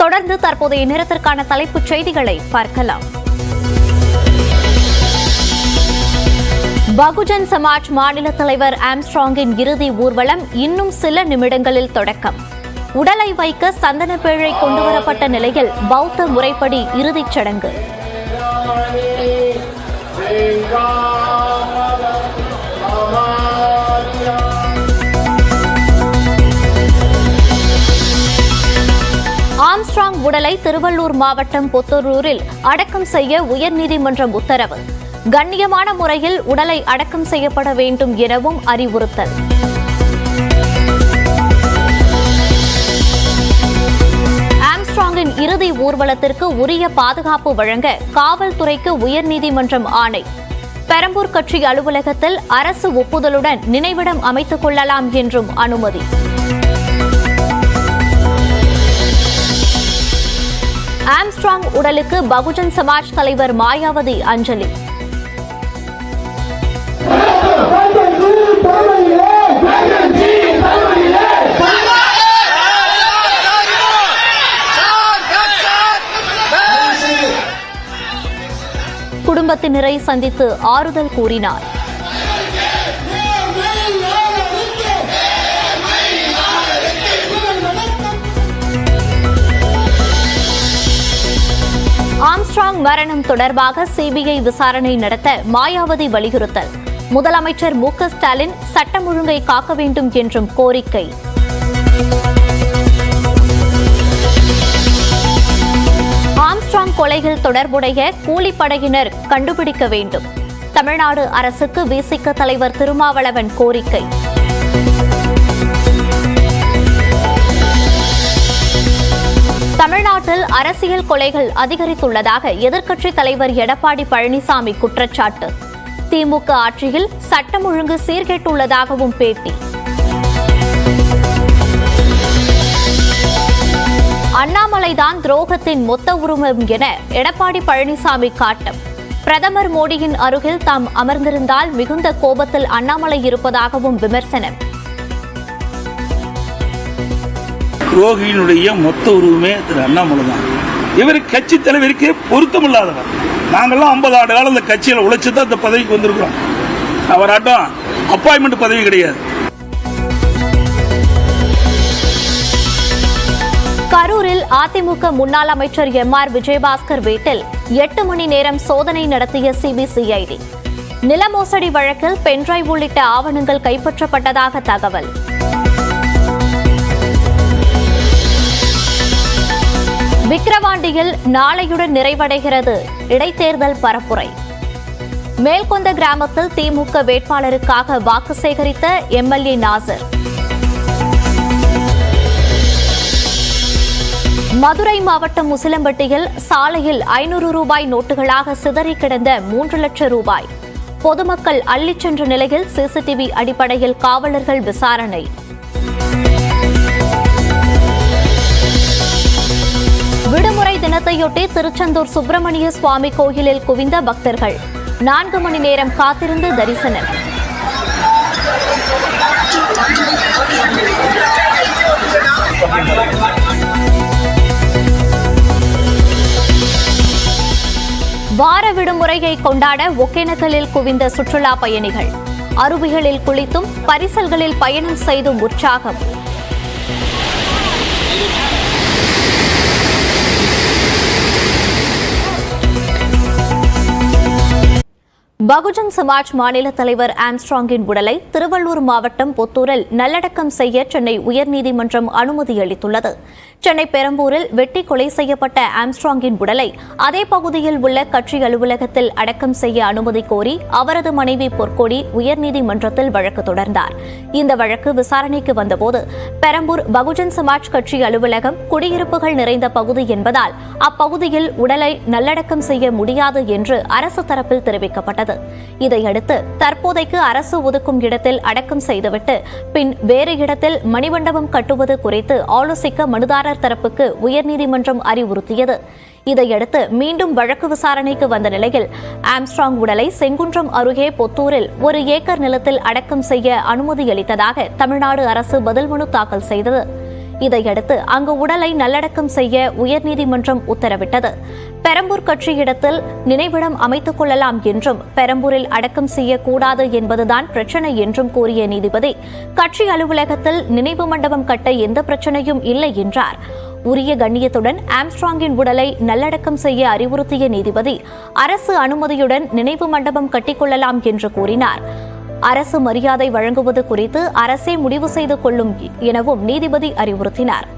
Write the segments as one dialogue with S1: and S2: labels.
S1: தொடர்ந்து தற்போதைய நேரத்திற்கான தலைப்புச் செய்திகளை பார்க்கலாம். பகுஜன் சமாஜ் மாநில தலைவர் ஆம்ஸ்ட்ராங்கின் இறுதி ஊர்வலம் இன்னும் சில நிமிடங்களில் தொடக்கம். உடலை வைக்க சந்தனப்பேழை கொண்டுவரப்பட்ட நிலையில் பௌத்த முறைப்படி இறுதிச் சடங்கு. ஆம்ஸ்ட்ராங் உடலை திருவள்ளூர் மாவட்டம் பொத்தூரில் அடக்கம் செய்ய உயர்நீதிமன்றம் உத்தரவு. கண்ணியமான முறையில் உடலை அடக்கம் செய்யப்பட வேண்டும் எனவும் அறிவுறுத்தல். ஆம்ஸ்ட்ராங்கின் இறுதி ஊர்வலத்திற்கு உரிய பாதுகாப்பு வழங்க காவல்துறைக்கு உயர்நீதிமன்றம் ஆணை. பெரம்பூர் கட்சி அலுவலகத்தில் அரசு ஒப்புதலுடன் நினைவிடம் அமைத்துக் கொள்ளலாம் என்றும் அனுமதி. ஆம்ஸ்ட்ராங் உடலுக்கு பகுஜன் சமாஜ் தலைவர் மாயாவதி அஞ்சலி. குடும்பத்தினரை சந்தித்து ஆறுதல் கூறினார். ஆம்ஸ்ட்ராங் மரணம் தொடர்பாக சிபிஐ விசாரணை நடத்த மாயாவதி வலியுறுத்தல். முதலமைச்சர் மு.க. ஸ்டாலின் சட்டம் ஒழுங்கை காக்க வேண்டும் என்றும் கோரிக்கை. ஆம்ஸ்ட்ராங் கொலையில் தொடர்புடைய கூலிப்படையினர் கண்டுபிடிக்க வேண்டும். தமிழ்நாடு அரசுக்கு விசிக தலைவர் திருமாவளவன் கோரிக்கை. தமிழ்நாட்டில் அரசியல் கொலைகள் அதிகரித்துள்ளதாக எதிர்க்கட்சித் தலைவர் எடப்பாடி பழனிசாமி குற்றச்சாட்டு. திமுக ஆட்சியில் சட்டம் ஒழுங்கு சீர்கெட்டுள்ளதாகவும் பேட்டி. அண்ணாமலைதான் துரோகத்தின் மொத்த உருவம் என எடப்பாடி பழனிசாமி காட்டம். பிரதமர் மோடியின் அருகில் தாம் அமர்ந்திருந்தால் மிகுந்த கோபத்தில் அண்ணாமலை இருப்பதாகவும் விமர்சனம்.
S2: துரோகியினுடைய மொத்த உருவமே திரு அண்ணாமலை தான். இவர் கட்சி தலைவருக்கு பொருத்தமில்லாதவர். நாங்கள்லாம் 50 ஆண்டு காலம் இந்த கட்சியில் உழைச்சு தான் இந்த பதவிக்கு வந்திருக்கிறோம். அவராட்டம் அப்பாயின்மெண்ட் பதவி கிடையாது.
S1: கரூரில் அதிமுக முன்னாள் அமைச்சர் எம்.ஆர். விஜயபாஸ்கர் வீட்டில் 8 மணி நேரம் சோதனை நடத்திய சிபிசிஐடி. நில மோசடி வழக்கில் பென்டிரைவ் உள்ளிட்ட ஆவணங்கள் கைப்பற்றப்பட்டதாக தகவல். விக்கிரவாண்டியில் நாளையுடன் நிறைவடைகிறது இடைத்தேர்தல் பரப்புரை. மேல்கொந்த கிராமத்தில் திமுக வேட்பாளருக்காக வாக்கு சேகரித்த எம்எல்ஏ நாசர். மதுரை மாவட்டம் உசிலம்பட்டியில் சாலையில் 500 ரூபாய் நோட்டுகளாக சிதறி கிடந்த 3 லட்சம் ரூபாய். பொதுமக்கள் அள்ளிச் சென்ற நிலையில் சிசிடிவி அடிப்படையில் காவலர்கள் விசாரணை. விடுமுறை தினத்தையொட்டி திருச்செந்தூர் சுப்பிரமணிய சுவாமி கோயிலில் குவிந்த பக்தர்கள். 4 மணி நேரம் காத்திருந்து தரிசனம். வார விடுமுறையை கொண்டாட ஒகேனக்கலில் குவிந்த சுற்றுலா பயணிகள். அருவிகளில் குளித்தும் பரிசல்களில் பயணம் செய்தும் உற்சாகம். பகுஜன் சமாஜ் மாநில தலைவர் ஆம்ஸ்ட்ராங்கின் உடலை திருவள்ளூர் மாவட்டம் பொத்தூரில் நல்லடக்கம் செய்ய சென்னை உயர்நீதிமன்றம் அனுமதி அளித்துள்ளது. சென்னை பெரம்பூரில் வெட்டி கொலை செய்யப்பட்ட ஆம்ஸ்ட்ராங்கின் உடலை அதே பகுதியில் உள்ள கட்சி அலுவலகத்தில் அடக்கம் செய்ய அனுமதி கோரி அவரது மனைவி பொற்கொடி உயர்நீதிமன்றத்தில் வழக்கு தொடர்ந்தார். இந்த வழக்கு விசாரணைக்கு வந்தபோது பெரம்பூர் பகுஜன் சமாஜ் கட்சி அலுவலகம் குடியிருப்புகள் நிறைந்த பகுதி என்பதால் அப்பகுதியில் உடலை நல்லடக்கம் செய்ய முடியாது என்று அரசு தரப்பில் தெரிவிக்கப்பட்டது. இதையடுத்து தற்போதைக்கு அரசு ஒதுக்கும் இடத்தில் அடக்கம் செய்துவிட்டு பின் வேறு இடத்தில் மணிமண்டபம் கட்டுவது குறித்து ஆலோசிக்க மனுதாரர் தரப்புக்கு உயர்நீதிமன்றம் அறிவுறுத்தியது. இதையடுத்து மீண்டும் வழக்கு விசாரணைக்கு வந்த நிலையில் ஆம்ஸ்ட்ராங் உடலை செங்குன்றம் அருகே பொத்தூரில் 1 ஏக்கர் நிலத்தில் அடக்கம் செய்ய அனுமதி அளித்ததாக தமிழ்நாடு அரசு பதில் மனு தாக்கல் செய்தது. இதையடுத்து அங்கு உடலை நல்லடக்கம் செய்ய உயர்நீதிமன்றம் உத்தரவிட்டது. பெரம்பூர் கட்சி இடத்தில் நினைவிடம் அமைத்துக் கொள்ளலாம் என்றும் பெரம்பூரில் அடக்கம் செய்யக்கூடாது என்பதுதான் பிரச்சனை என்றும் கூறிய நீதிபதி, கட்சி அலுவலகத்தில் நினைவு மண்டபம் கட்ட எந்த பிரச்சனையும் இல்லை என்றார். உரிய கண்ணியத்துடன் ஆம்ஸ்ட்ராங்கின் உடலை நல்லடக்கம் செய்ய அறிவுறுத்திய நீதிபதி, அரசு அனுமதியுடன் நினைவு மண்டபம் கட்டிக்கொள்ளலாம் என்று கூறினார். அரசு மரியாதை வழங்குவது குறித்து அரசே முடிவு செய்து கொள்ளும் எனவும் நீதிபதி அறிவுறுத்தினார்.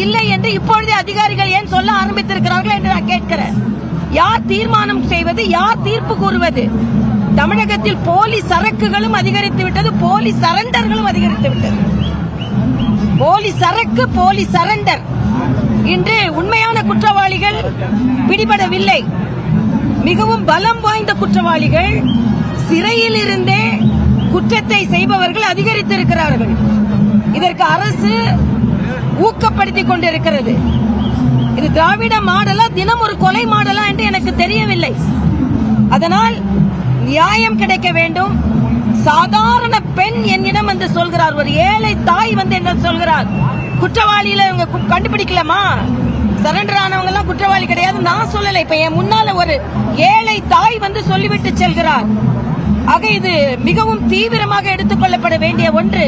S3: இல்லை என்று இப்பொழுதே அதிகாரிகள் ஏன் சொல்ல ஆரம்பித்திருக்கிறார்கள் என்று நான் கேட்கிறேன். யார் தீர்மானம் செய்வது, யார் தீர்ப்பு கூறுவது? தமிழகத்தில் போலி சரக்குகளும் அதிகரித்து விட்டது, போலி சரண்டர்களும் அதிகரித்து விட்டது. போலி சரக்கு, போலி சரண்டர். இன்று உண்மையான குற்றவாளிகள் பிடிபடவில்லை. மிகவும் பலம் வாய்ந்த குற்றவாளிகள், சிறையில் இருந்தே குற்றத்தை செய்பவர்கள் அதிகரித்திருக்கிறார்கள். இதற்கு அரசு ஊக்கப்படுத்திக் கொண்டிருக்கிறது. இது திராவிட மாடலா, தினம் ஒரு கொலை மாடலா என்று எனக்கு தெரியவில்லை. அதனால் நியாயம் கிடைக்க வேண்டும். சாதாரண பெண் என்னிடம் வந்து சொல்கிறார், ஒரு ஏழை தாய் வந்து என்ன சொல்கிறார், குற்றவாளியில இவங்க கண்டுபிடிக்கலாமா, சரண்டர் ஆனவங்க எல்லாம் குற்றவாளி கிடையாது நான் சொல்லல. இப்ப என் முன்னால ஒரு ஏழை தாய் வந்து சொல்லிவிட்டு செல்கிறார். ஆக இது மிகவும் தீவிரமாக எடுத்துக் கொள்ளப்பட வேண்டிய ஒன்று.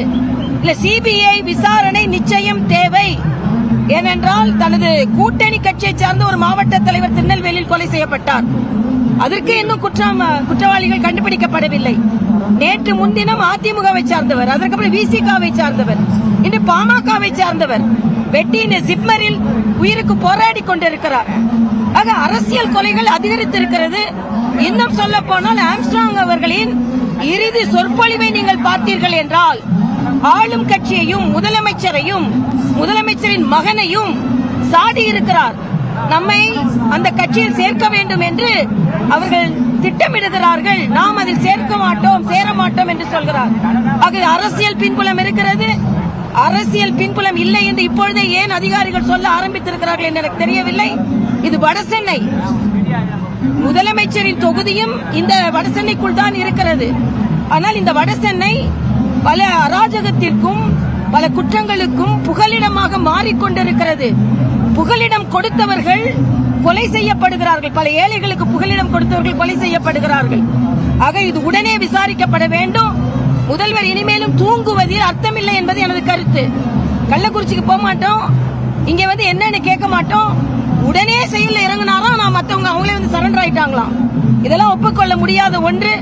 S3: இல்ல, சிபிஐ விசாரணை நிச்சயம் தேவை. ஏனென்றால் தனது கூட்டணி கட்சியை சார்ந்த ஒரு மாவட்ட தலைவர் திருநெல்வேலியில் கொலை செய்யப்பட்டார். அதற்கு இன்னும் குற்றவாளிகள் கண்டுபிடிக்கப்படவில்லை. நேற்று முன்தினம் அதிமுகவை சார்ந்தவர், அதற்கப்புறம் விசிகாவை சார்ந்தவர், இன்று பாமகவை சார்ந்தவர் வெட்டின ஜிப்மரில் உயிருக்கு போராடி கொண்டிருக்கிறார். ஆக அரசியல் கொலைகள் அதிகரித்திருக்கிறது. இன்னும் சொல்ல போனால் ஆம்ஸ்ட்ராங் அவர்களின் இறுதி சொற்பொழிவை நீங்கள் பார்த்தீர்கள் என்றால் ஆளும் கட்சியையும் முதலமைச்சரையும் முதலமைச்சரின் மகனையும் சாடி இருக்கிறார். நம்மை அந்த கட்சியில் சேர்க்க வேண்டும் என்று அவர்கள் திட்டமிடுகிறார்கள். நாம் அதில் சேர்க்க மாட்டோம், சேர மாட்டோம் என்று சொல்கிறார். ஆக அரசியல் பின்புலம் இருக்கிறது. அரசியல் பின்புலம் இல்லை என்று இப்பொழுதே ஏன் அதிகாரிகள் சொல்ல ஆரம்பித்திருக்கிறார்கள் என்று எனக்கு தெரியவில்லை. இது வடசென்னை, முதலமைச்சரின் தொகுதியும் இந்த வடசென்னைக்குள் தான் இருக்கிறது. ஆனால் இந்த வடசென்னை பல அராஜகத்திற்கும் பல குற்றங்களுக்கும் புகலிடமாக மாறிக்கொண்டிருக்கிறது. புகலிடம் கொடுத்தவர்கள் கொலை செய்யப்படுகிறார்கள். பல ஏழைகளுக்கு புகலிடம் கொடுத்தவர்கள் கொலை செய்யப்படுகிறார்கள். ஆக இது உடனே விசாரிக்கப்பட வேண்டும். முதல்வர் இனிமேலும் தூங்குவதில் அர்த்தமில்லை என்பது எனது கருத்து. கள்ளக்குறிச்சிக்கு போக மாட்டோம், இங்க வந்து என்னன்னு கேட்க மாட்டோம். உடனே செயலில் இறங்கினாராம், நான் மற்றவங்க அவங்களே வந்து சரண்டர் ஆயிட்டாங்களாம். இதெல்லாம் ஒப்புக்கொள்ள முடியாத ஒன்று.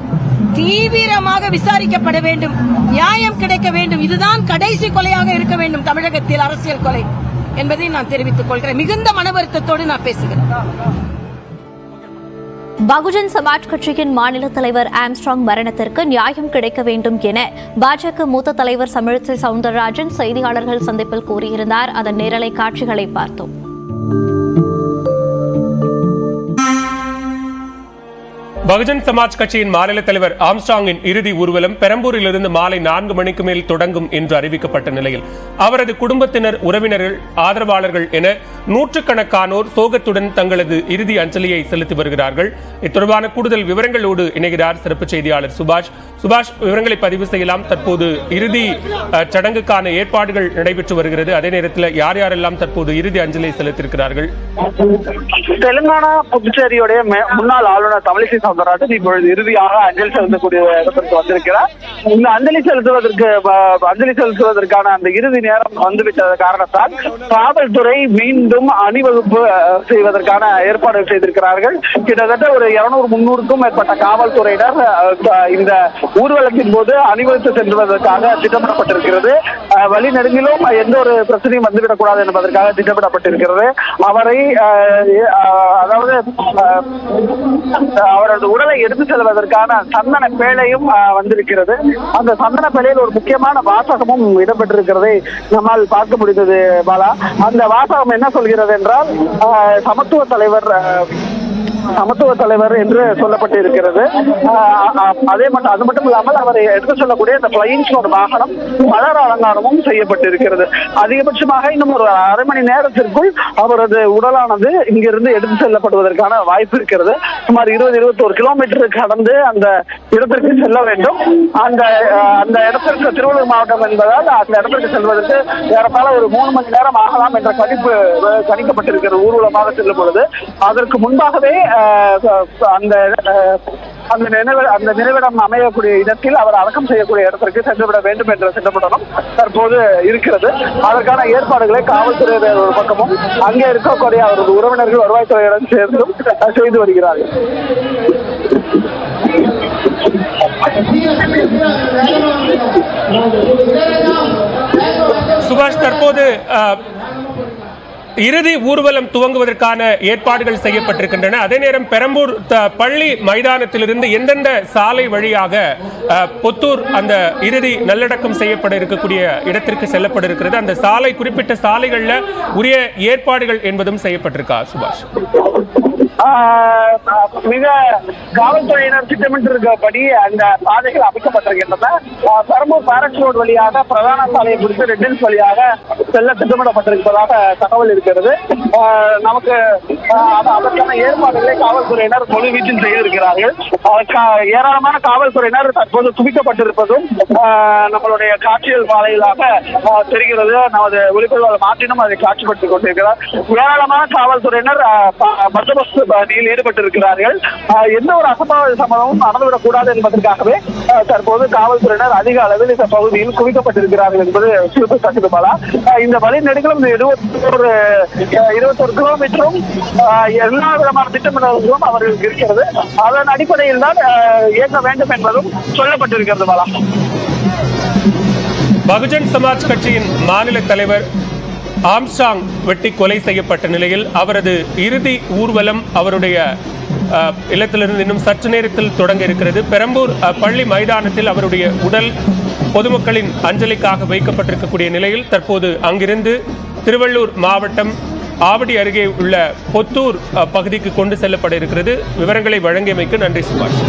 S3: தீவிரமாக விசாரிக்கப்பட வேண்டும், நியாயம் கிடைக்க வேண்டும். இதுதான் கடைசி கொலையாக இருக்க வேண்டும் தமிழகத்தில், அரசியல் கொலை என்பதை நான் தெரிவித்துக் கொள்கிறேன். மிகுந்த மன வருத்தத்தோடு நான் பேசுகிறேன்.
S1: பகுஜன் சமாஜ் கட்சியின் மாநில தலைவர் ஆம்ஸ்ட்ராங் மரணத்திற்கு நியாயம் கிடைக்க வேண்டும் என பாஜக மூத்த தலைவர் தமிழிசை சவுந்தரராஜன் செய்தியாளர்கள் சந்திப்பில் கூறியிருந்தார். அதன் நேரலை காட்சிகளை பார்த்தோம்.
S4: பகுஜன் சமாஜ் கட்சியின் மாநில தலைவர் ஆம்ஸ்ட்ராங்கின் இறுதி ஊர்வலம் பெரம்பூரிலிருந்து மாலை 4 மணிக்கு மேல் தொடங்கும் என்று அறிவிக்கப்பட்ட நிலையில் அவரது குடும்பத்தினர், உறவினர்கள், ஆதரவாளர்கள் என நூற்றுக்கணக்கானோர் சோகத்துடன் தங்களது இறுதி அஞ்சலியை செலுத்தி வருகிறார்கள். இத்தொடர்பான கூடுதல் விவரங்களோடு இணைகிறார் சிறப்பு செய்தியாளர் சுபாஷ். சுபாஷ், விவரங்களை பதிவு செய்யலாம். தற்போது இறுதி சடங்குக்கான ஏற்பாடுகள் நடைபெற்று வருகிறது. அதே நேரத்தில் யார் யாரெல்லாம் தற்போது இறுதி அஞ்சலியை செலுத்தியிருக்கிறார்கள்?
S5: தெலுங்கானா புதுச்சேரியுடைய முன்னாள் ஆளுநர் தமிழிசை சவுந்தரராஜன் இப்பொழுது இறுதியாக அஞ்சலி செலுத்தக்கூடிய இடத்திற்கு வந்திருக்கிறார். இந்த அஞ்சலி செலுத்துவதற்கான அந்த இறுதி நேரம் வந்துவிட்ட காரணத்தால் காவல்துறை மீண்டும் அணிவகுப்பு செய்வதற்கான ஏற்பாடு செய்திருக்கிறார்கள். கிட்டத்தட்ட ஒரு 200-300க்கும் மேற்பட்ட காவல்துறையினர் இந்த ஊர்வலத்தின் போது அணிவகுத்து செல்வதற்காக திட்டமிடப்பட்டிருக்கிறது. வழிநெடுங்கிலும் எந்த ஒரு பிரச்சனையும் வந்துவிடக்கூடாது என்பதற்காக திட்டமிடப்பட்டிருக்கிறது. அவரை அதாவது அவரது உடலை எடுத்து செல்வதற்கான சந்தன பேழையும் வந்திருக்கிறது. அந்த சந்தன பேழையில் ஒரு முக்கியமான வாசகமும் இடம்பெற்றிருக்கிறதை நம்மால் பார்க்க முடிந்தது பாலா. அந்த வாசகம் என்ன சொல்கிறது என்றால், சமத்துவ தலைவர் சமத்துவ தலைவர் என்று சொல்லப்பட்டு இருக்கிறது. அது மட்டும் இல்லாமல் அவர் எடுத்து சொல்லக்கூடிய இந்த பிளைன் ஒரு வாகனம் மலர் அலங்காரமும் செய்யப்பட்டு இருக்கிறது. அதிகபட்சமாக இன்னும் ஒரு அரை மணி நேரத்திற்குள் அவரது உடலானது இங்கிருந்து எடுத்து செல்லப்படுவதற்கான வாய்ப்பு இருக்கிறது. சுமார் 20-21 கிலோமீட்டர் கடந்து அந்த இடத்திற்கு செல்ல வேண்டும். அந்த இடத்திற்கு திருவள்ளூர் மாவட்டம் என்பதால் அந்த இடத்திற்கு செல்வதற்கு ஏறத்தாழ ஒரு 3 மணி நேரம் ஆகலாம் என்ற கணிக்கப்பட்டிருக்கிறது ஊர்வலமாக செல்லும் பொழுது. அதற்கு முன்பாகவே அந்த நினைவிடம் அமையக்கூடிய இடத்தில் அவர் அடக்கம் செய்யக்கூடிய இடத்திற்கு சென்றுவிட வேண்டும் என்ற திட்டமிடலும் தற்போது இருக்கிறது. அதற்கான ஏற்பாடுகளை காவல்துறையினர் ஒரு பக்கமும் அங்கே இருக்கக்கூடிய அவரது உறவினர்கள் வருவாய்த்துறையுடன் சேர்ந்தும் செய்து வருகிறார்கள்.
S4: சுபாஷ், தற்போது இறுதி ஊர்வலம் துவங்குவதற்கான ஏற்பாடுகள் செய்யப்பட்டிருக்கின்றன. அதே நேரம் பெரம்பூர் பள்ளி மைதானத்திலிருந்து எந்தெந்த சாலை வழியாக பொத்தூர் அந்த இறுதி நல்லடக்கம் செய்யப்பட இருக்கக்கூடிய இடத்திற்கு செல்லப்பட இருக்கிறது, அந்த சாலை குறிப்பிட்ட சாலைகள்ல உரிய ஏற்பாடுகள் என்பதும் செய்யப்பட்டிருக்கா சுபாஷ்?
S5: மிக காவல்துறையினர் திட்டமிட்டிருக்கபடி அந்த பாதைகள் அமைக்கப்பட்டிருக்கின்றன. பெரம்பூர் பாரக்ஸ் ரோடு வழியாக பிரதான சாலையை குறித்து ரெட் ஹில்ஸ் வழியாக செல்ல திட்டமிடப்பட்டிருப்பதாக தகவல் இருக்கிறது. நமக்கு அதற்கான ஏற்பாடுகளை காவல்துறையினர் முழு வீச்சில் செய்திருக்கிறார்கள். ஏராளமான காவல்துறையினர் தற்போது குவிக்கப்பட்டிருப்பதும் நம்மளுடைய காட்சியல் பாதைகளாக தெரிகிறது. நமது ஒளிப்பதிவாளர் மாற்றினும் அதை காட்சிப்படுத்திக் கொண்டிருக்கிறார். ஏராளமான காவல்துறையினர் பந்தோபஸ்து பணியில் ஈடுபட்டிருக்கிறார்கள். எந்த ஒரு அசம்பாவித சம்பவமும் நடந்துவிடக் கூடாது என்பதற்காகவே தற்போது காவல்துறையினர் அதிக அளவில் இந்த பகுதியில் குவிக்கப்பட்டிருக்கிறார்கள் என்பது குறிப்பிடத்தக்கது. பாலா, இந்த வழி நெடுங்களும் 21 கிலோமீட்டரும் எல்லா விதமான திட்டமிடல்களும் அவர்களுக்கு இருக்கிறது. அதன் அடிப்படையில் தான் இயங்க வேண்டும் என்பதும் சொல்லப்பட்டிருக்கிறது. பாலா,
S4: பகுஜன் சமாஜ் கட்சியின் மாநில தலைவர் ஆம்ஸ்ட்ராங் வெட்டி கொலை செய்யப்பட்ட நிலையில் அவரது இறுதி ஊர்வலம் அவருடைய இல்லத்திலிருந்து இன்னும் சற்று நேரத்தில் தொடங்க இருக்கிறது. பெரம்பூர் பள்ளி மைதானத்தில் அவருடைய உடல் பொதுமக்களின் அஞ்சலிக்காக வைக்கப்பட்டிருக்கக்கூடிய நிலையில் தற்போது அங்கிருந்து திருவள்ளூர் மாவட்டம் ஆவடி அருகே உள்ள பொத்தூர் பகுதிக்கு கொண்டு செல்லப்பட இருக்கிறது. விவரங்களை வழங்கியமைக்கு நன்றி சுபாஷ்.